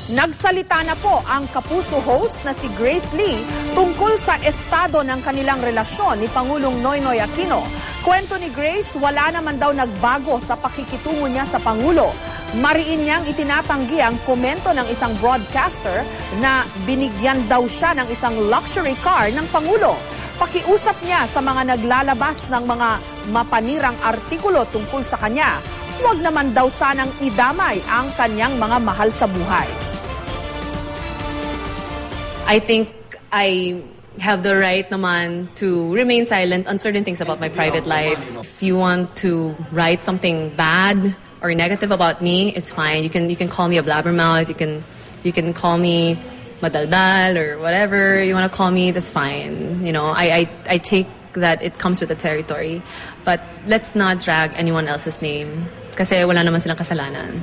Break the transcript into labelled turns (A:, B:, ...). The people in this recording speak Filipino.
A: Nagsalita na po ang Kapuso host na si Grace Lee tungkol sa estado ng kanilang relasyon ni Pangulong Noynoy Aquino. Kwento ni Grace, wala naman daw nagbago sa pakikitungo niya sa Pangulo. Mariin niyang itinatanggi ang komento ng isang broadcaster na binigyan daw siya ng isang luxury car ng Pangulo. Pakiusap niya sa mga naglalabas ng mga mapanirang artikulo tungkol sa kanya, huwag naman daw sanang idamay ang kanyang mga mahal sa buhay.
B: I think I have the right naman to remain silent on certain things about my private life. If you want to write something bad or negative about me, it's fine. You can call me a blabbermouth. You can call me madaldal or whatever you want to call me. That's fine. You know, I take that it comes with the territory. But let's not drag anyone else's name kasi wala naman silang kasalanan.